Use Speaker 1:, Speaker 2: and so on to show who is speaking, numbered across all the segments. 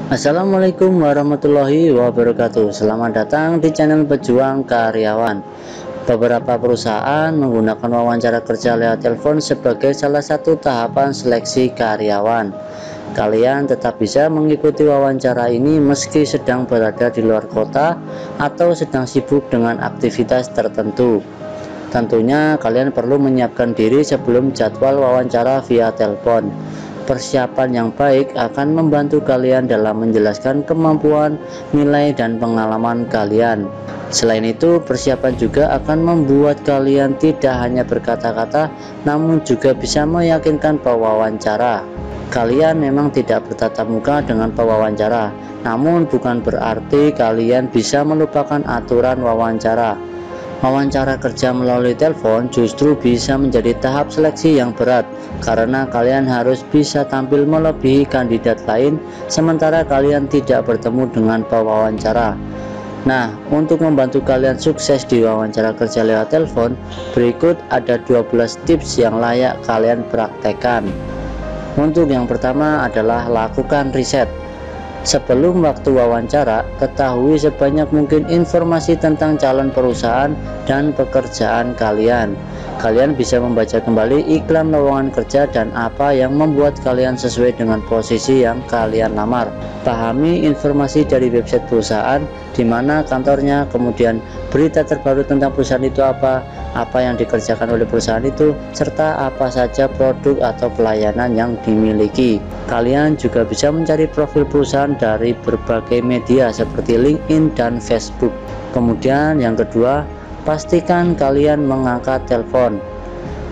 Speaker 1: Assalamualaikum warahmatullahi wabarakatuh. Selamat datang di channel Pejuang Karyawan. Beberapa perusahaan menggunakan wawancara kerja lewat telepon sebagai salah satu tahapan seleksi karyawan. Kalian tetap bisa mengikuti wawancara ini meski sedang berada di luar kota atau sedang sibuk dengan aktivitas tertentu. Tentunya kalian perlu menyiapkan diri sebelum jadwal wawancara via telepon. Persiapan yang baik akan membantu kalian dalam menjelaskan kemampuan, nilai, dan pengalaman kalian. Selain itu, persiapan juga akan membuat kalian tidak hanya berkata-kata, namun juga bisa meyakinkan pewawancara. Kalian memang tidak bertatap muka dengan pewawancara, namun bukan berarti kalian bisa melupakan aturan wawancara. Wawancara kerja melalui telepon justru bisa menjadi tahap seleksi yang berat karena kalian harus bisa tampil melebihi kandidat lain sementara kalian tidak bertemu dengan pewawancara. Nah, untuk membantu kalian sukses di wawancara kerja lewat telepon, berikut ada 12 tips yang layak kalian praktekkan. Untuk yang pertama adalah lakukan riset. Sebelum waktu wawancara, ketahui sebanyak mungkin informasi tentang calon perusahaan dan pekerjaan kalian. Kalian bisa membaca kembali iklan lowongan kerja dan apa yang membuat kalian sesuai dengan posisi yang kalian lamar. Pahami informasi dari website perusahaan, di mana kantornya, kemudian berita terbaru tentang perusahaan itu apa yang dikerjakan oleh perusahaan itu, serta apa saja produk atau pelayanan yang dimiliki. Kalian juga bisa mencari profil perusahaan dari berbagai media seperti LinkedIn dan Facebook. Kemudian yang kedua, pastikan kalian mengangkat telepon.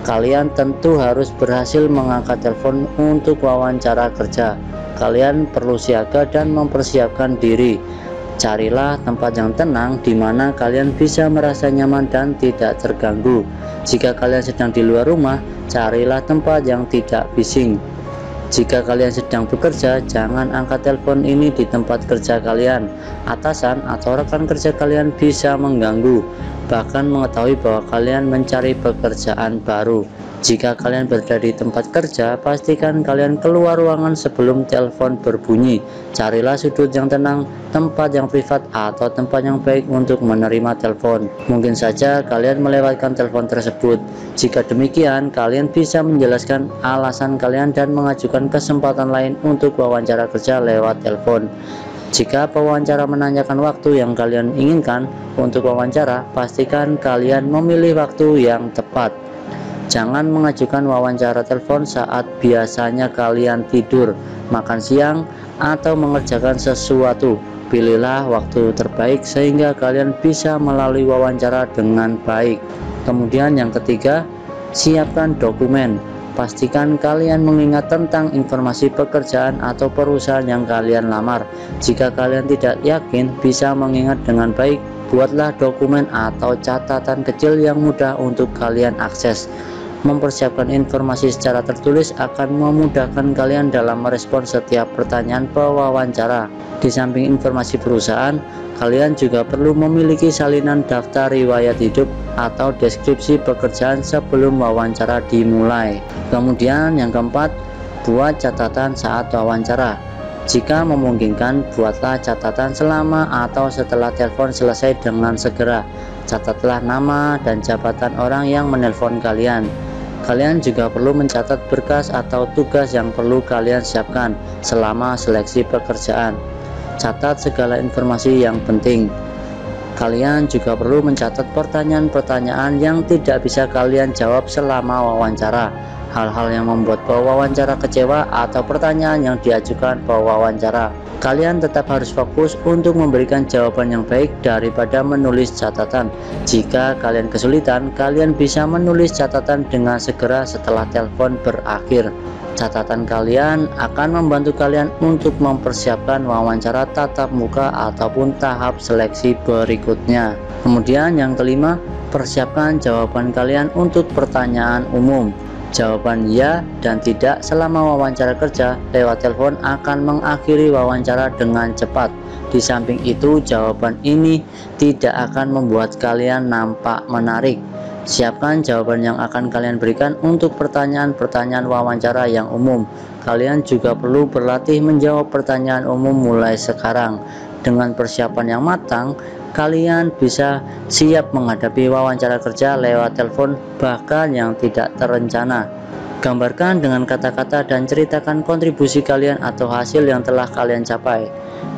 Speaker 1: Kalian tentu harus berhasil mengangkat telepon untuk wawancara kerja. Kalian perlu siaga dan mempersiapkan diri. Carilah tempat yang tenang di mana kalian bisa merasa nyaman dan tidak terganggu. Jika kalian sedang di luar rumah, carilah tempat yang tidak bising. Jika kalian sedang bekerja, jangan angkat telepon ini di tempat kerja kalian. Atasan atau rekan kerja kalian bisa mengganggu, bahkan mengetahui bahwa kalian mencari pekerjaan baru. Jika kalian berada di tempat kerja, pastikan kalian keluar ruangan sebelum telepon berbunyi. Carilah sudut yang tenang, tempat yang privat, atau tempat yang baik untuk menerima telepon. Mungkin saja kalian melewatkan telepon tersebut. Jika demikian, kalian bisa menjelaskan alasan kalian dan mengajukan kesempatan lain untuk wawancara kerja lewat telepon. Jika pewawancara menanyakan waktu yang kalian inginkan untuk wawancara, pastikan kalian memilih waktu yang tepat. Jangan mengajukan wawancara telepon saat biasanya kalian tidur, makan siang, atau mengerjakan sesuatu. Pilihlah waktu terbaik sehingga kalian bisa melalui wawancara dengan baik. Kemudian yang ketiga, siapkan dokumen. Pastikan kalian mengingat tentang informasi pekerjaan atau perusahaan yang kalian lamar. Jika kalian tidak yakin bisa mengingat dengan baik, buatlah dokumen atau catatan kecil yang mudah untuk kalian akses. Mempersiapkan informasi secara tertulis akan memudahkan kalian dalam merespon setiap pertanyaan pewawancara. Di samping informasi perusahaan, kalian juga perlu memiliki salinan daftar riwayat hidup atau deskripsi pekerjaan sebelum wawancara dimulai. Kemudian yang keempat, buat catatan saat wawancara. Jika memungkinkan, buatlah catatan selama atau setelah telepon selesai dengan segera. Catatlah nama dan jabatan orang yang menelpon kalian. Kalian juga perlu mencatat berkas atau tugas yang perlu kalian siapkan selama seleksi pekerjaan. Catat segala informasi yang penting. Kalian juga perlu mencatat pertanyaan-pertanyaan yang tidak bisa kalian jawab selama wawancara. Hal-hal yang membuat pewawancara kecewa atau pertanyaan yang diajukan pewawancara. Kalian tetap harus fokus untuk memberikan jawaban yang baik daripada menulis catatan. Jika kalian kesulitan, kalian bisa menulis catatan dengan segera setelah telepon berakhir. Catatan kalian akan membantu kalian untuk mempersiapkan wawancara tatap muka ataupun tahap seleksi berikutnya. Kemudian yang kelima, persiapkan jawaban kalian untuk pertanyaan umum. Jawaban ya dan tidak selama wawancara kerja lewat telepon akan mengakhiri wawancara dengan cepat. Di samping itu, jawaban ini tidak akan membuat kalian nampak menarik. Siapkan jawaban yang akan kalian berikan untuk pertanyaan-pertanyaan wawancara yang umum. Kalian juga perlu berlatih menjawab pertanyaan umum mulai sekarang. Dengan persiapan yang matang, kalian bisa siap menghadapi wawancara kerja lewat telepon bahkan yang tidak terencana. Gambarkan dengan kata-kata dan ceritakan kontribusi kalian atau hasil yang telah kalian capai.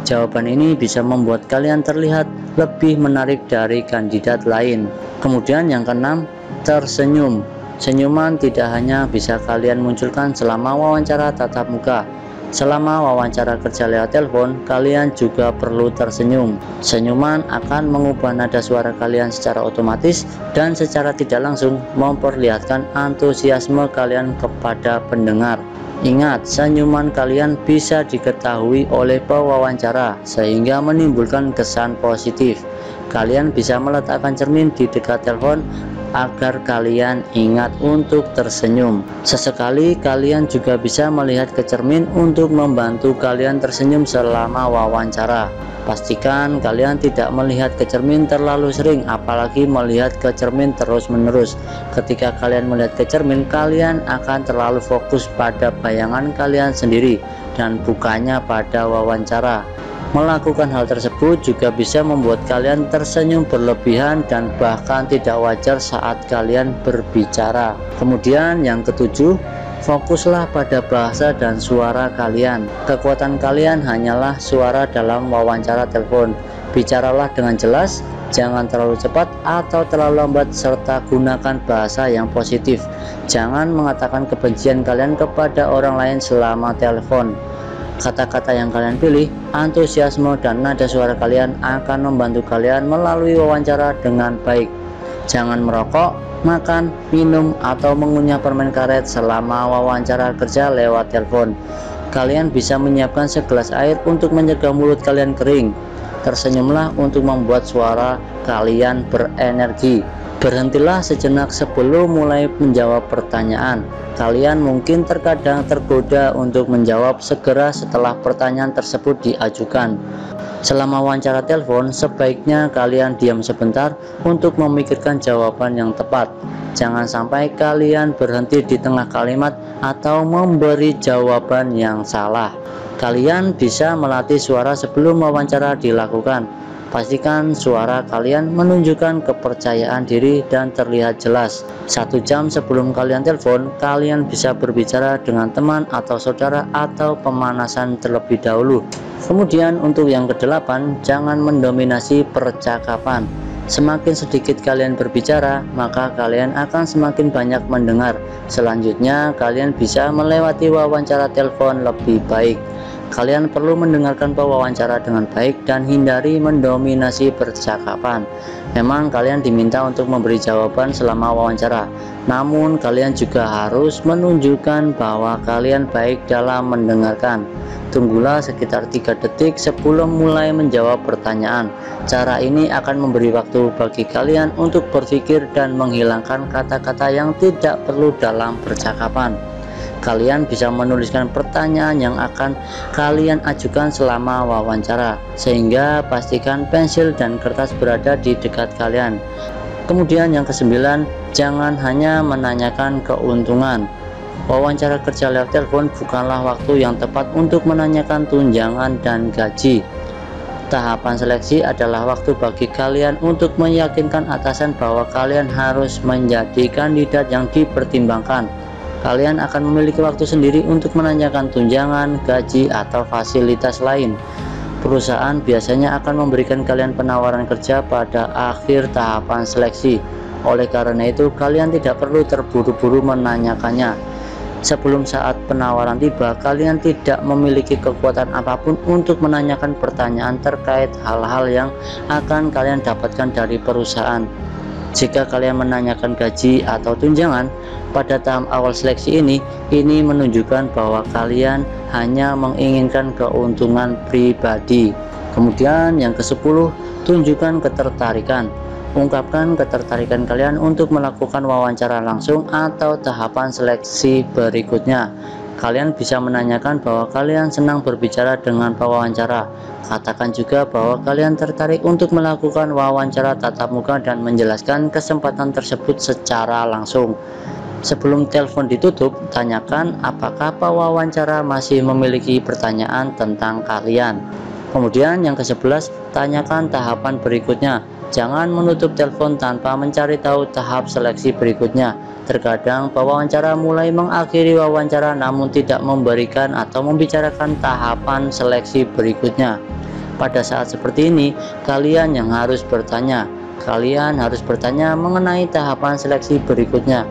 Speaker 1: Jawaban ini bisa membuat kalian terlihat lebih menarik dari kandidat lain. Kemudian yang keenam, tersenyum. Senyuman tidak hanya bisa kalian munculkan selama wawancara tatap muka. Selama wawancara kerja lewat telepon, kalian juga perlu tersenyum. Senyuman akan mengubah nada suara kalian secara otomatis dan secara tidak langsung memperlihatkan antusiasme kalian kepada pendengar. Ingat, senyuman kalian bisa diketahui oleh pewawancara sehingga menimbulkan kesan positif. Kalian bisa meletakkan cermin di dekat telepon agar kalian ingat untuk tersenyum. Sesekali kalian juga bisa melihat ke cermin untuk membantu kalian tersenyum selama wawancara. Pastikan kalian tidak melihat ke cermin terlalu sering, apalagi melihat ke cermin terus-menerus. Ketika kalian melihat ke cermin, kalian akan terlalu fokus pada bayangan kalian sendiri dan bukannya pada wawancara. Melakukan hal tersebut juga bisa membuat kalian tersenyum berlebihan dan bahkan tidak wajar saat kalian berbicara. Kemudian yang ketujuh, fokuslah pada bahasa dan suara kalian. Kekuatan kalian hanyalah suara dalam wawancara telepon. Bicaralah dengan jelas, jangan terlalu cepat atau terlalu lambat, serta gunakan bahasa yang positif. Jangan mengatakan kebencian kalian kepada orang lain selama telepon. Kata-kata yang kalian pilih, antusiasme dan nada suara kalian akan membantu kalian melalui wawancara dengan baik. Jangan merokok, makan, minum, atau mengunyah permen karet selama wawancara kerja lewat telepon. Kalian bisa menyiapkan segelas air untuk mencegah mulut kalian kering. Tersenyumlah untuk membuat suara kalian berenergi. Berhentilah sejenak sebelum mulai menjawab pertanyaan. Kalian mungkin terkadang tergoda untuk menjawab segera setelah pertanyaan tersebut diajukan. Selama wawancara telepon, sebaiknya kalian diam sebentar untuk memikirkan jawaban yang tepat. Jangan sampai kalian berhenti di tengah kalimat atau memberi jawaban yang salah. Kalian bisa melatih suara sebelum wawancara dilakukan. Pastikan suara kalian menunjukkan kepercayaan diri dan terlihat jelas. 1 jam sebelum kalian telepon, kalian bisa berbicara dengan teman atau saudara atau pemanasan terlebih dahulu. Kemudian untuk yang kedelapan, jangan mendominasi percakapan. Semakin sedikit kalian berbicara, maka kalian akan semakin banyak mendengar. Selanjutnya, kalian bisa melewati wawancara telepon lebih baik. Kalian perlu mendengarkan pewawancara dengan baik dan hindari mendominasi percakapan. Memang kalian diminta untuk memberi jawaban selama wawancara, namun kalian juga harus menunjukkan bahwa kalian baik dalam mendengarkan. Tunggulah sekitar 3 detik sebelum mulai menjawab pertanyaan. Cara ini akan memberi waktu bagi kalian untuk berpikir dan menghilangkan kata-kata yang tidak perlu dalam percakapan. Kalian bisa menuliskan pertanyaan yang akan kalian ajukan selama wawancara, sehingga pastikan pensil dan kertas berada di dekat kalian. Kemudian yang kesembilan, jangan hanya menanyakan keuntungan. Wawancara kerja lewat telepon bukanlah waktu yang tepat untuk menanyakan tunjangan dan gaji. Tahapan seleksi adalah waktu bagi kalian untuk meyakinkan atasan bahwa kalian harus menjadi kandidat yang dipertimbangkan. Kalian akan memiliki waktu sendiri untuk menanyakan tunjangan, gaji, atau fasilitas lain. Perusahaan biasanya akan memberikan kalian penawaran kerja pada akhir tahapan seleksi. Oleh karena itu, kalian tidak perlu terburu-buru menanyakannya. Sebelum saat penawaran tiba, kalian tidak memiliki kekuatan apapun untuk menanyakan pertanyaan terkait hal-hal yang akan kalian dapatkan dari perusahaan. Jika kalian menanyakan gaji atau tunjangan pada tahap awal seleksi ini menunjukkan bahwa kalian hanya menginginkan keuntungan pribadi. Kemudian yang ke-10, tunjukkan ketertarikan. Ungkapkan ketertarikan kalian untuk melakukan wawancara langsung atau tahapan seleksi berikutnya. Kalian bisa menanyakan bahwa kalian senang berbicara dengan pewawancara. Katakan juga bahwa kalian tertarik untuk melakukan wawancara tatap muka dan menjelaskan kesempatan tersebut secara langsung. Sebelum telepon ditutup, tanyakan apakah pewawancara masih memiliki pertanyaan tentang kalian. Kemudian yang ke-11, tanyakan tahapan berikutnya. Jangan menutup telepon tanpa mencari tahu tahap seleksi berikutnya. Terkadang pewawancara mulai mengakhiri wawancara namun tidak memberikan atau membicarakan tahapan seleksi berikutnya. Pada saat seperti ini, kalian yang harus bertanya. Kalian harus bertanya mengenai tahapan seleksi berikutnya.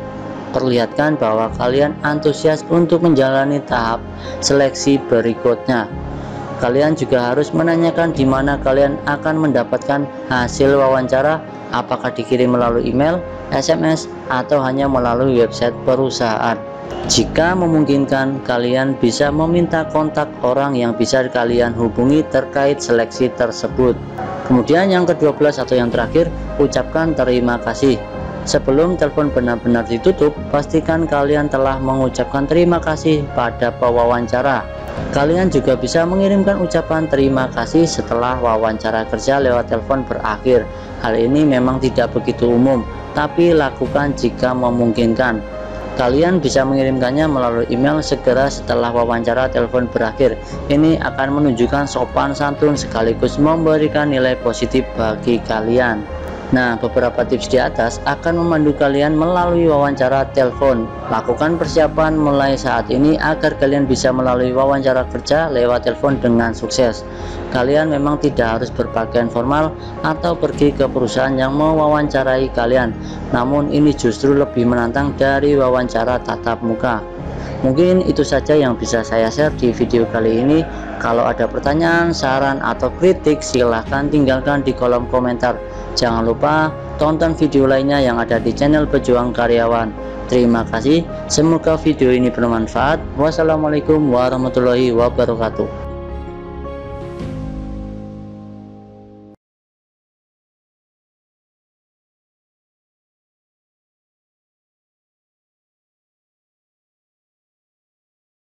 Speaker 1: Perlihatkan bahwa kalian antusias untuk menjalani tahap seleksi berikutnya. Kalian juga harus menanyakan di mana kalian akan mendapatkan hasil wawancara, apakah dikirim melalui email, SMS, atau hanya melalui website perusahaan. Jika memungkinkan, kalian bisa meminta kontak orang yang bisa kalian hubungi terkait seleksi tersebut. Kemudian yang ke-12 atau yang terakhir, ucapkan terima kasih. Sebelum telepon benar-benar ditutup, pastikan kalian telah mengucapkan terima kasih pada pewawancara. Kalian juga bisa mengirimkan ucapan terima kasih setelah wawancara kerja lewat telepon berakhir. Hal ini memang tidak begitu umum, tapi lakukan jika memungkinkan. Kalian bisa mengirimkannya melalui email segera setelah wawancara telepon berakhir. Ini akan menunjukkan sopan santun sekaligus memberikan nilai positif bagi kalian. Nah, beberapa tips di atas akan memandu kalian melalui wawancara telepon. Lakukan persiapan mulai saat ini agar kalian bisa melalui wawancara kerja lewat telepon dengan sukses. Kalian memang tidak harus berpakaian formal atau pergi ke perusahaan yang mewawancarai kalian. Namun ini justru lebih menantang dari wawancara tatap muka. Mungkin itu saja yang bisa saya share di video kali ini. Kalau ada pertanyaan, saran, atau kritik, silahkan tinggalkan di kolom komentar. Jangan lupa tonton video lainnya yang ada di channel Pejuang Karyawan. Terima kasih, semoga video ini bermanfaat. Wassalamualaikum warahmatullahi wabarakatuh.